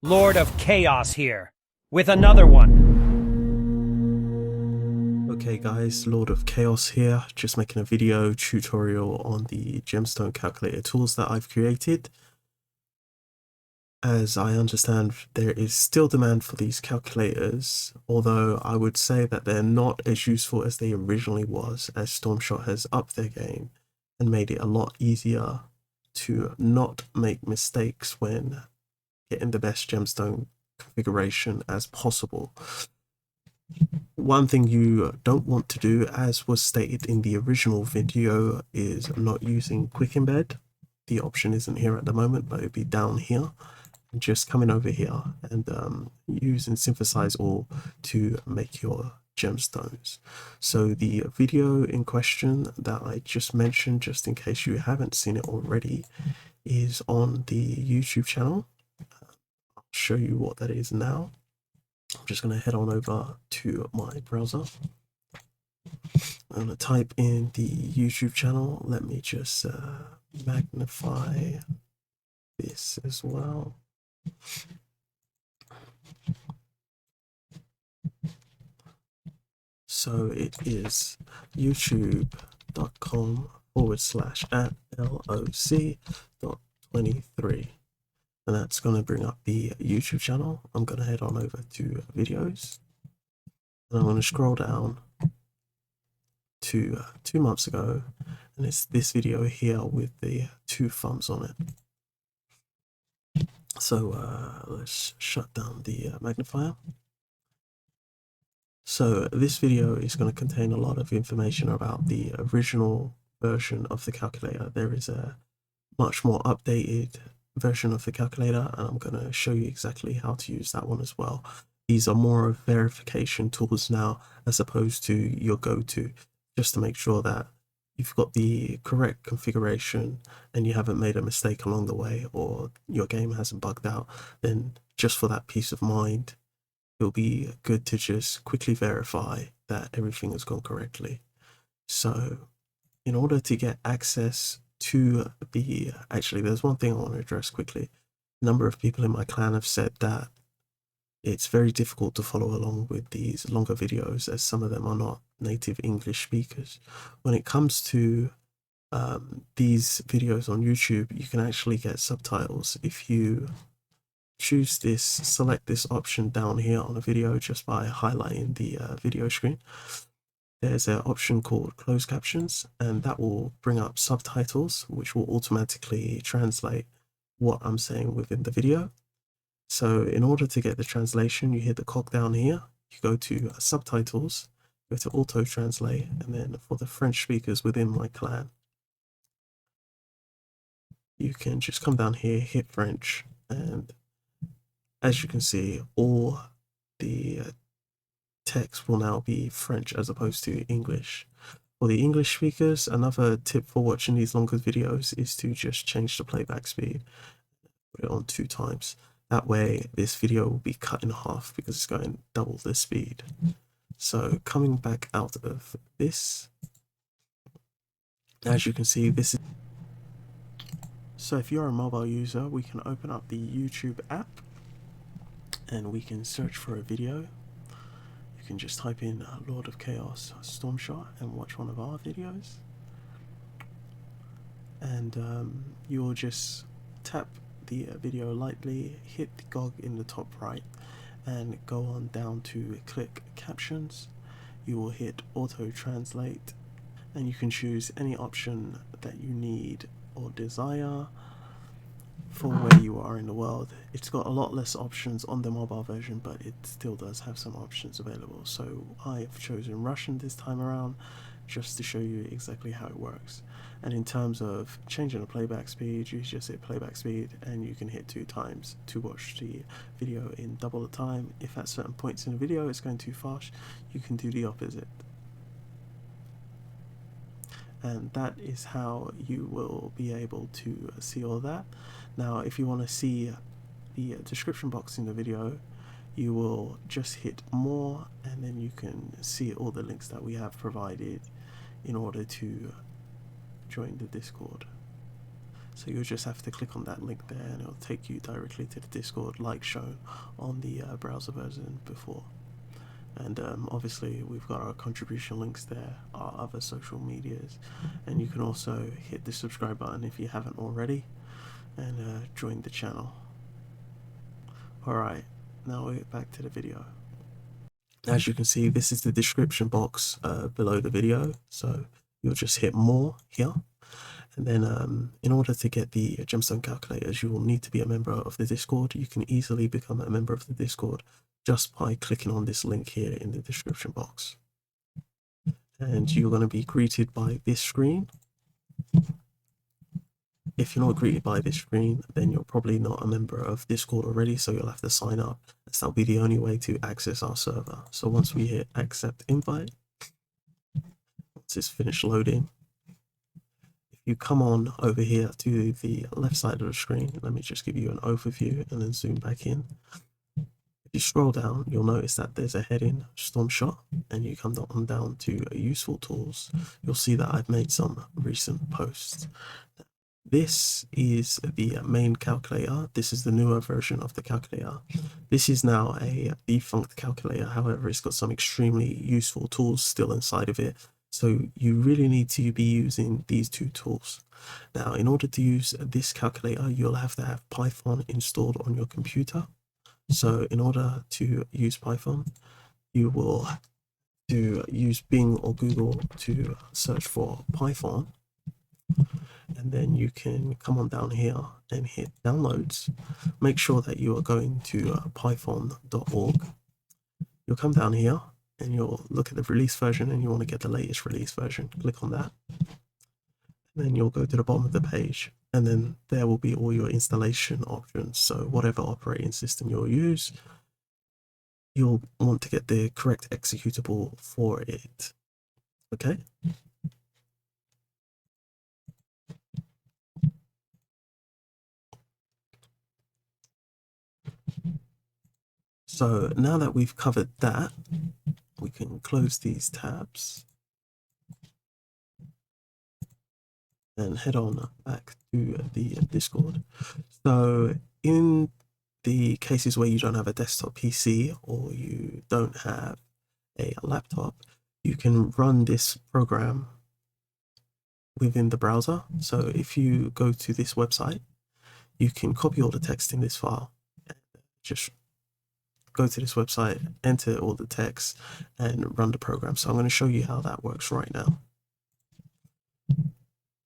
Lord of Chaos here, with another one. Okay guys, Lord of Chaos here, just making a video tutorial on the gemstone calculator tools that I've created. As I understand, there is still demand for these calculators, although I would say that they're not as useful as they originally was, as Stormshot has upped their game and made it a lot easier to not make mistakes when getting the best gemstone configuration as possible. One thing you don't want to do, as was stated in the original video, is not using quick embed. The option isn't here at the moment, but it'll be down here. Just coming over here and using synthesize all to make your gemstones. So the video in question that I just mentioned, just in case you haven't seen it already, is on the YouTube channel. I'll show you what that is now. I'm just going to head on over to my browser. I'm going to type in the YouTube channel. Let me just magnify this as well. So it is youtube.com/@loc.23. And that's going to bring up the YouTube channel. I'm going to head on over to videos. And I'm going to scroll down to 2 months ago. And it's this video here with the 2 thumbs on it. So let's shut down the magnifier. So this video is going to contain a lot of information about the original version of the calculator. There is a much more updated version of the calculator, and I'm going to show you exactly how to use that one as well. These are more of verification tools now as opposed to your go-to, just to make sure that you've got the correct configuration and you haven't made a mistake along the way, or your game hasn't bugged out. Then just for that peace of mind, it'll be good to just quickly verify that everything has gone correctly. So in order to get access to the, actually there's one thing I want to address quickly. A number of people in my clan have said that it's very difficult to follow along with these longer videos, as some of them are not native English speakers. When it comes to these videos on YouTube, you can actually get subtitles if you choose this, select this option down here on a video just by highlighting the video screen. There's an option called closed captions, and that will bring up subtitles, which will automatically translate what I'm saying within the video. So in order to get the translation, you hit the cog down here, you go to subtitles, go to auto translate, and then for the French speakers within my clan, you can just come down here, hit French, and as you can see, all the text will now be French as opposed to English. For the English speakers, another tip for watching these longer videos is to just change the playback speed, put it on 2 times. That way this video will be cut in half because it's going double the speed. So coming back out of this, as you can see, this is, so if you're a mobile user, we can open up the YouTube app and we can search for a video. You can just type in Lord of Chaos Stormshot and watch one of our videos. And you will just tap the video lightly, hit the cog in the top right, and go on down to click captions. You will hit auto translate, and you can choose any option that you need or desire for where you are in the world. It's got a lot less options on the mobile version, but it still does have some options available. So I've chosen Russian this time around just to show you exactly how it works. And in terms of changing the playback speed, you just hit playback speed and you can hit 2 times to watch the video in double the time. If at certain points in the video it's going too fast, you can do the opposite. And that is how you will be able to see all that. Now if you want to see the description box in the video, you will just hit more, and then you can see all the links that we have provided in order to join the Discord. So you'll just have to click on that link there and it'll take you directly to the Discord like shown on the browser version before. And obviously we've got our contribution links there, our other social medias, and you can also hit the subscribe button if you haven't already, and join the channel. Alright, now we'll get back to the video. As you can see, this is the description box below the video, so you'll just hit more here. And then in order to get the gemstone calculators, you will need to be a member of the Discord. You can easily become a member of the Discord just by clicking on this link here in the description box. And you're going to be greeted by this screen. If you're not greeted by this screen, then you're probably not a member of Discord already, so you'll have to sign up. That'll be the only way to access our server. So once we hit accept invite, once it's finished loading, if you come on over here to the left side of the screen, let me just give you an overview and then zoom back in. If you scroll down, you'll notice that there's a heading, Stormshot, and you come on down to useful tools. You'll see that I've made some recent posts. This is the main calculator. This is the newer version of the calculator. This is now a defunct calculator. However, it's got some extremely useful tools still inside of it. So you really need to be using these two tools. Now, in order to use this calculator, you'll have to have Python installed on your computer. So in order to use Python, you will have to use Bing or Google to search for Python. And then you can come on down here and hit downloads. Make sure that you are going to python.org. You'll come down here and you'll look at the release version and you want to get the latest release version. Click on that. And then you'll go to the bottom of the page and then there will be all your installation options. So whatever operating system you'll use, you'll want to get the correct executable for it. Okay. So now that we've covered that, we can close these tabs and head on back to the Discord. So in the cases where you don't have a desktop PC or you don't have a laptop, you can run this program within the browser. So if you go to this website, you can copy all the text in this file, just go to this website, enter all the text and run the program. So I'm going to show you how that works right now.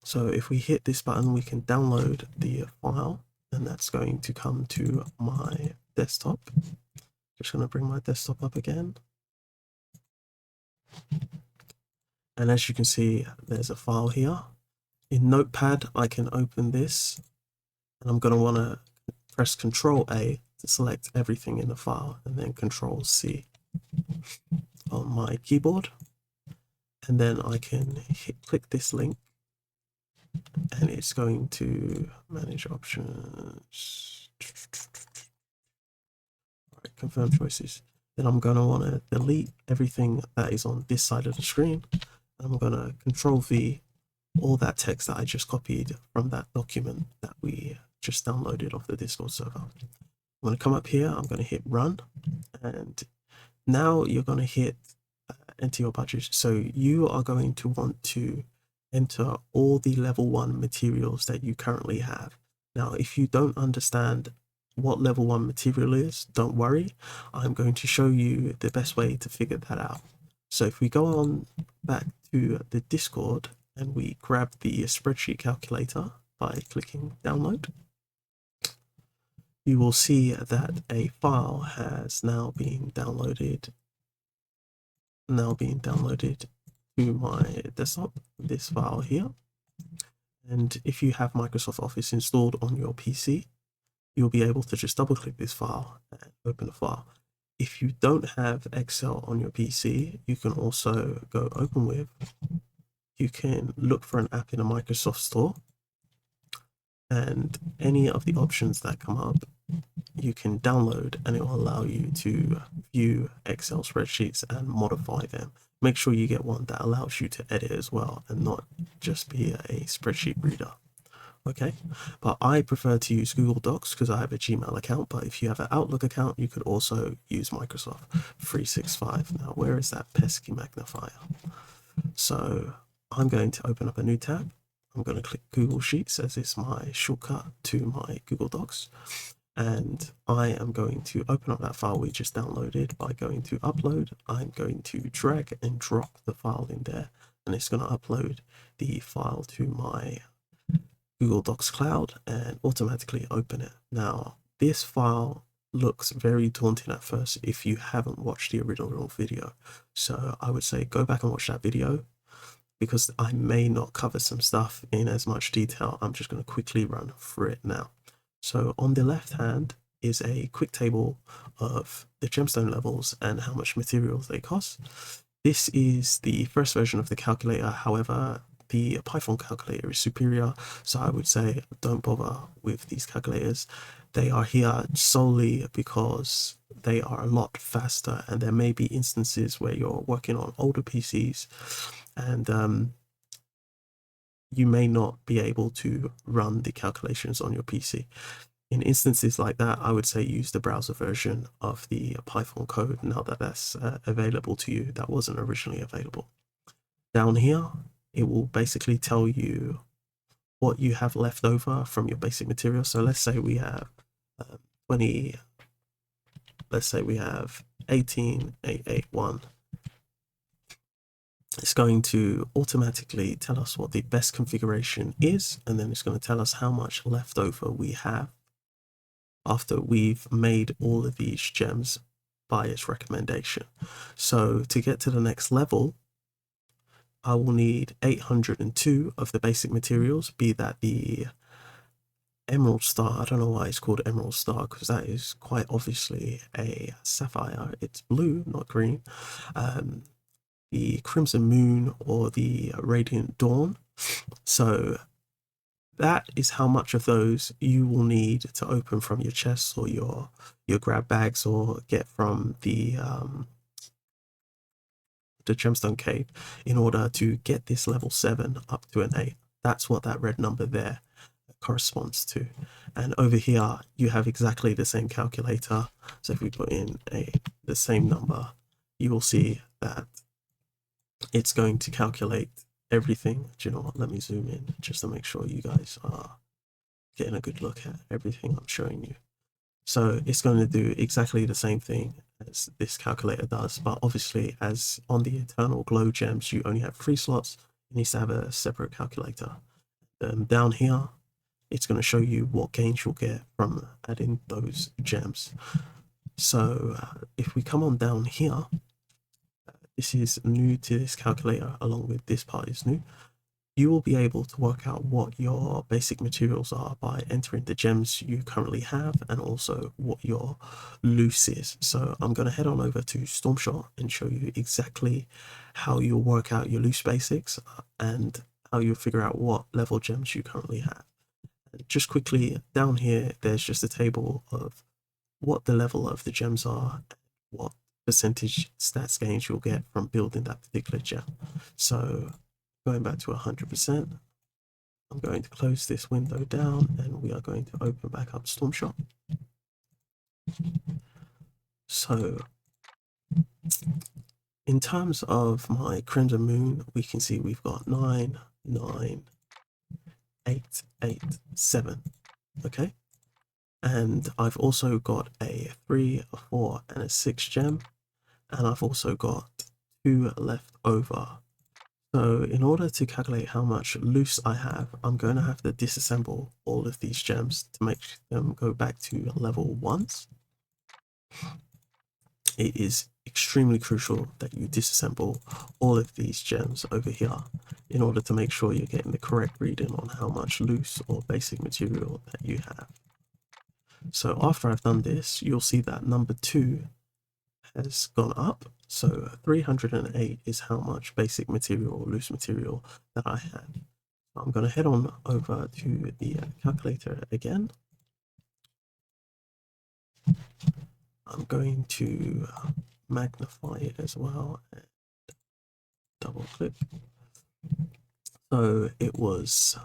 So if we hit this button, we can download the file and that's going to come to my desktop. Just going to bring my desktop up again. And as you can see, there's a file here. In Notepad, I can open this and I'm going to want to press Control A to select everything in the file and then Control C on my keyboard. And then I can click this link and it's going to manage options. All right, confirm choices. Then I'm going to want to delete everything that is on this side of the screen. I'm going to Control V all that text that I just copied from that document that we just downloaded off the Discord server. I'm going to come up here, I'm going to hit run, and now you're going to hit enter your budget. So you are going to want to enter all the level 1 materials that you currently have. Now, if you don't understand what level 1 material is, don't worry. I'm going to show you the best way to figure that out. So if we go on back to the Discord and we grab the spreadsheet calculator by clicking download, you will see that a file has now been downloaded to my desktop, this file here. And if you have Microsoft Office installed on your PC, you'll be able to just double click this file and open the file. If you don't have Excel on your PC, you can also go open with. You can look for an app in a Microsoft store, and any of the options that come up, you can download and it will allow you to view Excel spreadsheets and modify them. Make sure you get one that allows you to edit as well and not just be a spreadsheet reader. Okay, but I prefer to use Google Docs because I have a Gmail account, but if you have an Outlook account, you could also use Microsoft 365. Now, where is that pesky magnifier? So I'm going to open up a new tab. I'm going to click Google Sheets as it's my shortcut to my Google Docs. And I am going to open up that file we just downloaded by going to upload. I'm going to drag and drop the file in there, and it's going to upload the file to my Google Docs cloud and automatically open it. Now, this file looks very daunting at first if you haven't watched the original video. So I would say go back and watch that video because I may not cover some stuff in as much detail. I'm just going to quickly run through it now. So on the left hand is a quick table of the gemstone levels and how much materials they cost. This is the first version of the calculator. However, the Python calculator is superior, so I would say don't bother with these calculators. They are here solely because they are a lot faster, and there may be instances where you're working on older PCs and you may not be able to run the calculations on your PC. In instances like that, I would say use the browser version of the Python code now that that's available to you. That wasn't originally available. Down here, it will basically tell you what you have left over from your basic material. So let's say we have 20, let's say we have 18881. It's going to automatically tell us what the best configuration is, and then it's going to tell us how much leftover we have after we've made all of these gems by its recommendation. So to get to the next level, I will need 802 of the basic materials, be that the emerald star. I don't know why it's called emerald star because that is quite obviously a sapphire. It's blue, not green. The crimson moon or the radiant dawn. So that is how much of those you will need to open from your chests or your grab bags or get from the gemstone cave in order to get this level 7 up to an 8. That's what that red number there corresponds to. And over here you have exactly the same calculator. So if we put in the same number, you will see that it's going to calculate everything. Do you know what? Let me zoom in just to make sure you guys are getting a good look at everything I'm showing you. So it's going to do exactly the same thing as this calculator does, but obviously as on the eternal glow gems, you only have 3 slots. It needs to have a separate calculator. Down here, it's going to show you what gains you'll get from adding those gems. So if we come on down here, this is new to this calculator along with this part is new. You will be able to work out what your basic materials are by entering the gems you currently have and also what your loose is. So I'm going to head on over to Stormshot and show you exactly how you'll work out your loose basics and how you'll figure out what level gems you currently have. And just quickly down here, there's just a table of what the level of the gems are, what percentage stats gains you'll get from building that particular gem. So going back to 100%, I'm going to close this window down and we are going to open back up Stormshot. So in terms of my crimson moon, we can see we've got 9, 9, 8, 8, 7. Okay. And I've also got a 3, a 4, and a 6 gem. And I've also got 2 left over. So in order to calculate how much loose I have, I'm going to have to disassemble all of these gems to make them go back to level 1s. It is extremely crucial that you disassemble all of these gems over here in order to make sure you're getting the correct reading on how much loose or basic material that you have. So after I've done this, you'll see that number 2 has gone up. So 308 is how much basic material or loose material that I have. I'm going to head on over to the calculator again. I'm going to magnify it as well and double click. So it was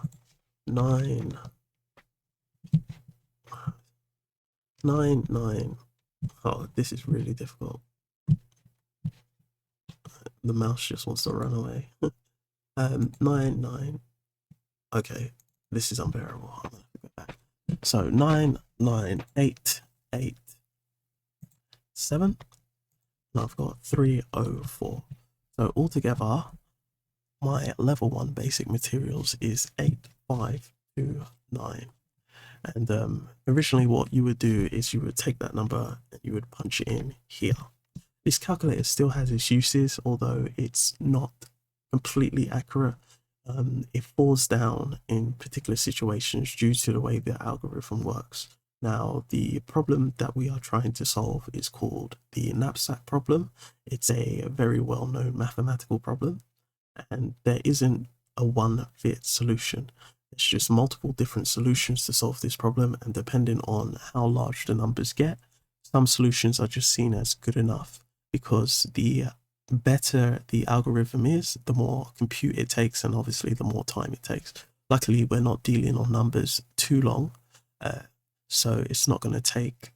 9, 9, 9. Oh, this is really difficult. The mouse just wants to run away. 9, 9. Okay, this is unbearable. I'm gonna go back. So 9, 9, 8, 8, 7. And I've got 304. So altogether, my level 1 basic materials is 8529. And originally what you would do is you would take that number and you would punch it in here. This calculator still has its uses, although it's not completely accurate. It falls down in particular situations due to the way the algorithm works. Now, the problem that we are trying to solve is called the knapsack problem. It's a very well-known mathematical problem, and there isn't a one-fit solution. It's just multiple different solutions to solve this problem, and depending on how large the numbers get, some solutions are just seen as good enough, because the better the algorithm is, the more compute it takes, and obviously the more time it takes. Luckily, we're not dealing on numbers too long, so it's not going to take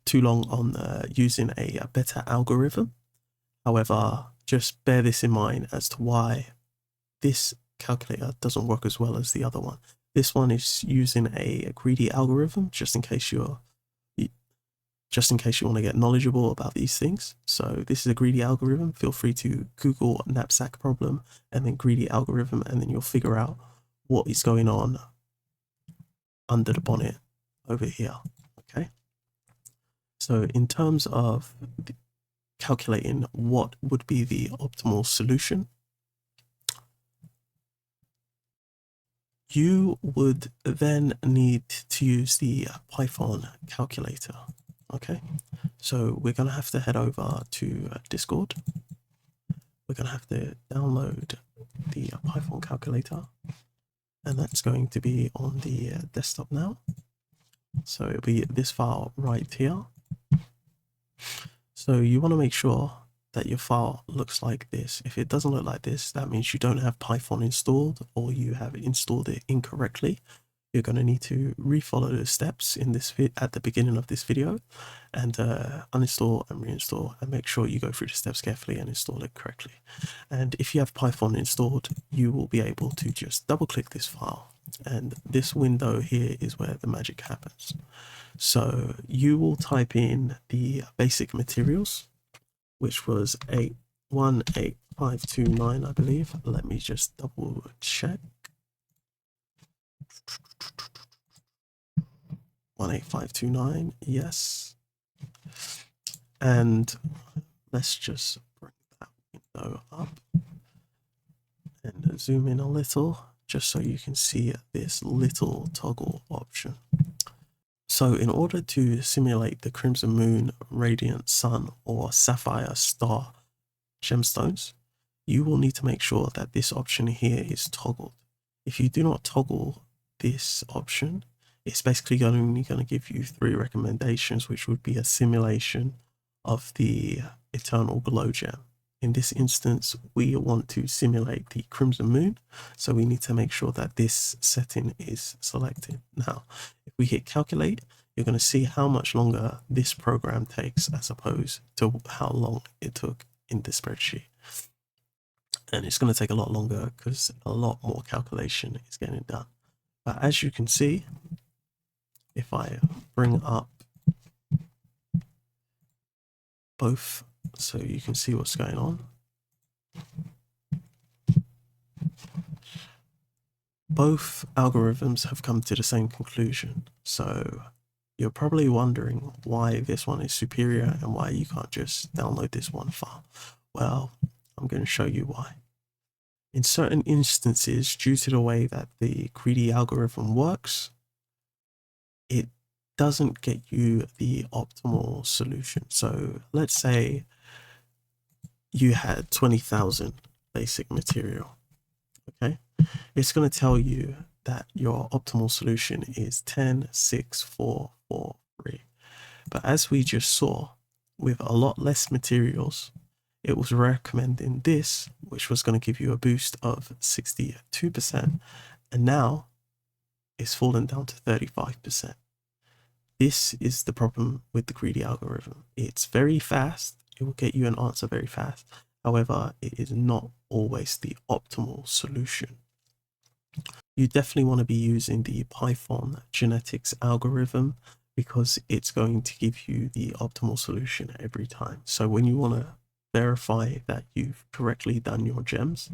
too long on using a better algorithm. However, just bear this in mind as to why this calculator doesn't work as well as the other one. This one is using a greedy algorithm, just in case you want to get knowledgeable about these things. So this is a greedy algorithm. Feel free to Google knapsack problem and then greedy algorithm, and then you'll figure out what is going on under the bonnet over here. Okay. So in terms of calculating what would be the optimal solution, you would then need to use the Python calculator. Okay, so we're going to have to head over to Discord. We're going to have to download the Python calculator, and that's going to be on the desktop now. So it'll be this file right here. So you want to make sure that your file looks like this. If it doesn't look like this, that means you don't have Python installed, or you have installed it incorrectly. You're going to need to refollow the steps in this at the beginning of this video, and uninstall and reinstall, and make sure you go through the steps carefully and install it correctly. And if you have Python installed, you will be able to just double click this file, and this window here is where the magic happens. So you will type in the basic materials, which was 18529, I believe. Let me just double check. 18529, yes. And let's just bring that window up and zoom in a little, just so you can see this little toggle option. So in order to simulate the Crimson Moon, Radiant Sun, or Sapphire Star gemstones, you will need to make sure that this option here is toggled. If you do not toggle this option, it's basically only going to give you 3 recommendations, which would be a simulation of the Eternal Glow Gem. In this instance, we want to simulate the Crimson Moon, so we need to make sure that this setting is selected. Now, if we hit calculate, you're going to see how much longer this program takes as opposed to how long it took in the spreadsheet. And it's going to take a lot longer because a lot more calculation is getting done. But as you can see, if I bring up both so you can see what's going on, both algorithms have come to the same conclusion. So you're probably wondering why this one is superior and why you can't just download this one file. Well, I'm going to show you why. In certain instances, due to the way that the greedy algorithm works, it doesn't get you the optimal solution. So let's say you had 20,000 basic material, okay? It's going to tell you that your optimal solution is 10, 6, 4, 4, 3. But as we just saw, with a lot less materials, it was recommending this, which was going to give you a boost of 62%, and now it's fallen down to 35%. This is the problem with the greedy algorithm. It's very fast. It will get you an answer very fast. However, it is not always the optimal solution. You definitely want to be using the Python genetics algorithm because it's going to give you the optimal solution every time. So when you want to verify that you've correctly done your gems,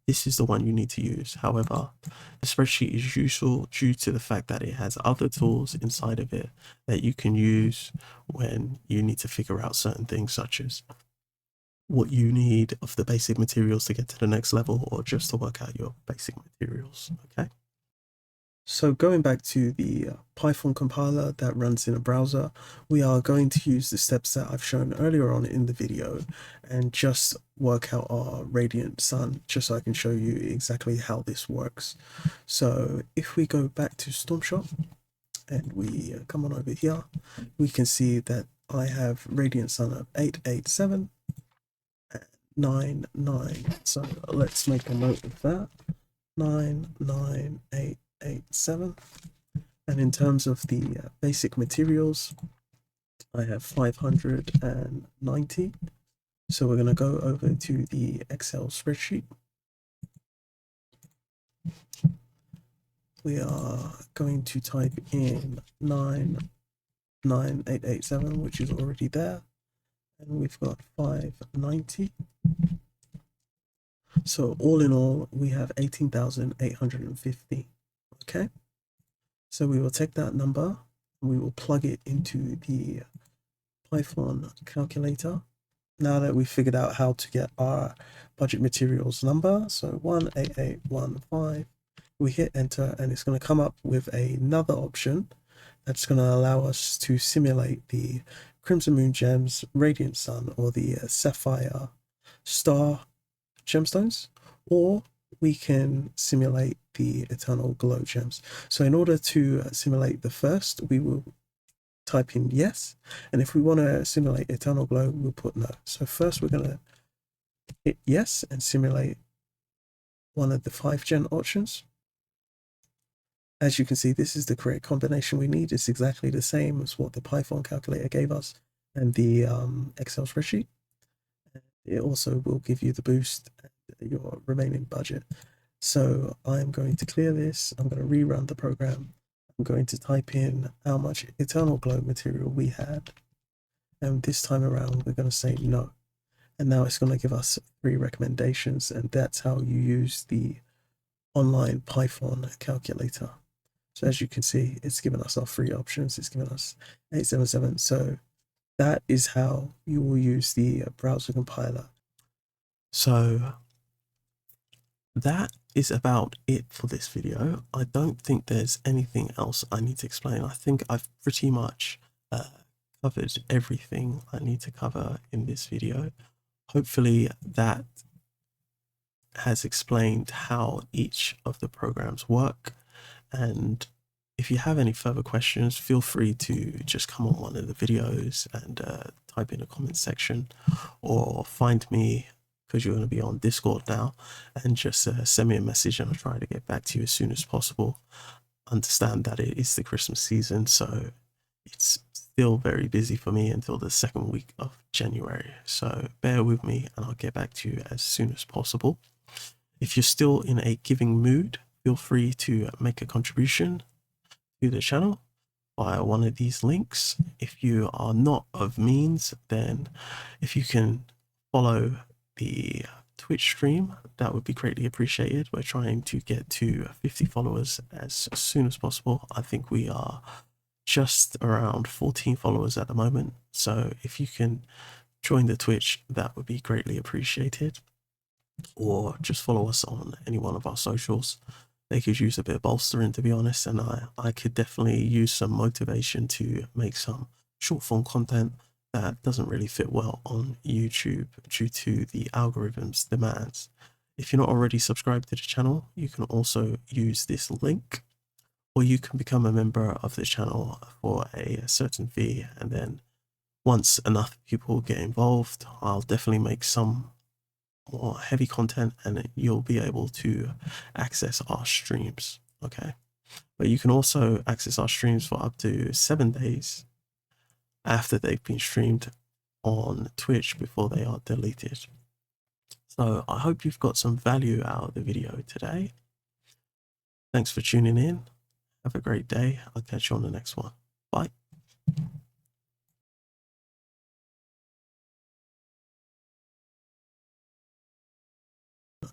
this is the one you need to use. However, the spreadsheet is useful due to the fact that it has other tools inside of it that you can use when you need to figure out certain things, such as what you need of the basic materials to get to the next level, or just to work out your basic materials. Okay. So going back to the Python compiler that runs in a browser, we are going to use the steps that I've shown earlier on in the video and just work out our radiant sun, just so I can show you exactly how this works. So if we go back to Stormshot and we come on over here, we can see that I have radiant sun of 887 99. So let's make a note of that. 99887. And in terms of the basic materials, I have 590. So we're going to go over to the Excel spreadsheet. We are going to type in 99887, which is already there. And we've got 590. So all in all, we have 18,850. Okay. So we will take that number and we will plug it into the Python calculator. Now that we've figured out how to get our budget materials number, so 18815, we hit enter and it's going to come up with another option that's going to allow us to simulate the Crimson Moon Gems, Radiant Sun, or the Sapphire Star gemstones, or we can simulate the Eternal Glow gems. So in order to simulate the first, we will type in yes, and if we want to simulate Eternal Glow, we'll put no. So first we're going to hit yes and simulate one of the 5 gen options. As you can see, this is the correct combination we need. It's exactly the same as what the Python calculator gave us and the Excel spreadsheet. It also will give you the boost and your remaining budget. So I'm going to clear this. I'm going to rerun the program. I'm going to type in how much Eternal Glow material we had. And this time around, we're going to say no. And now it's going to give us 3 recommendations. And that's how you use the online Python calculator. So as you can see, it's given us our 3 options. It's given us 877. So that is how you will use the browser compiler. So that is about it for this video. I don't think there's anything else I need to explain. I think I've pretty much covered everything I need to cover in this video. Hopefully that has explained how each of the programs work. And if you have any further questions, feel free to just come on one of the videos and type in a comment section, or find me, because you're going to be on Discord now, and just send me a message and I'll try to get back to you as soon as possible. Understand that it is the Christmas season, so it's still very busy for me until the 2nd week of January. So bear with me and I'll get back to you as soon as possible. If you're still in a giving mood, feel free to make a contribution to the channel via one of these links. If you are not of means, then if you can follow the Twitch stream, that would be greatly appreciated. We're trying to get to 50 followers as soon as possible. I think we are just around 14 followers at the moment. So if you can join the Twitch, that would be greatly appreciated. Or just follow us on any one of our socials. They could use a bit of bolstering, to be honest, and I could definitely use some motivation to make some short form content that doesn't really fit well on YouTube due to the algorithm's demands. If you're not already subscribed to the channel, you can also use this link, or you can become a member of the channel for a certain fee, and then once enough people get involved, I'll definitely make some more heavy content, and you'll be able to access our streams. Okay, but you can also access our streams for up to 7 days after they've been streamed on Twitch before they are deleted. So I hope you've got some value out of the video today. Thanks for tuning in. Have a great day. I'll catch you on the next one. Bye.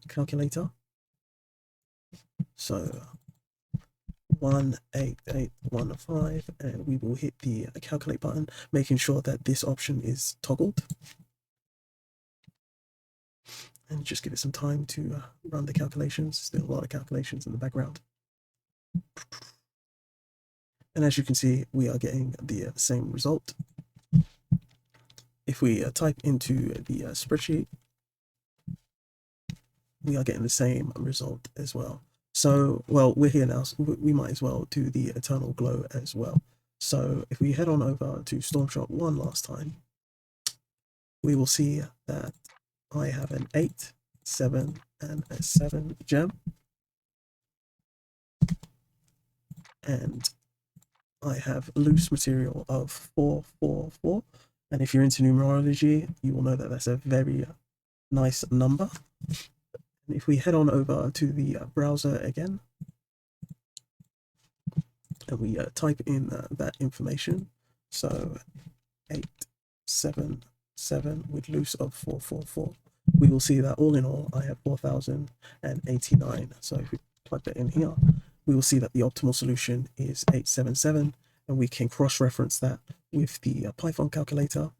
Calculator. So 18815, and we will hit the calculate button, making sure that this option is toggled. And just give it some time to run the calculations. Still a lot of calculations in the background. And as you can see, we are getting the same result. If we type into the spreadsheet, we are getting the same result as well. So, well, we're here now, so we might as well do the eternal glow as well. So if we head on over to Stormshot 1 last time, we will see that I have an 8, 7, and a 7 gem. And I have loose material of 4, 4, 4. And if you're into numerology, you will know that that's a very nice number. And if we head on over to the browser again, and we type in that information, so 8, 7, 7 with loose of 4, 4, 4, we will see that all in all, I have 4,089. So if we plug that in here, we will see that the optimal solution is 877, and we can cross-reference that with the Python calculator.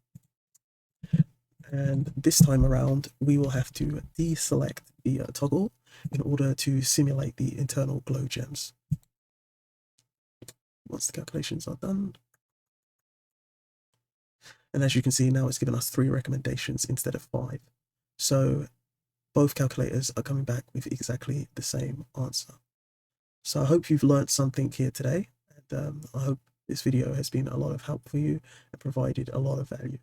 And this time around, we will have to deselect the toggle in order to simulate the internal glow gems. Once the calculations are done. And as you can see, now it's given us 3 recommendations instead of 5. So both calculators are coming back with exactly the same answer. So I hope you've learned something here today. And I hope this video has been a lot of help for you and provided a lot of value.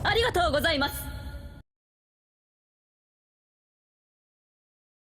Arigatou gozaimasu.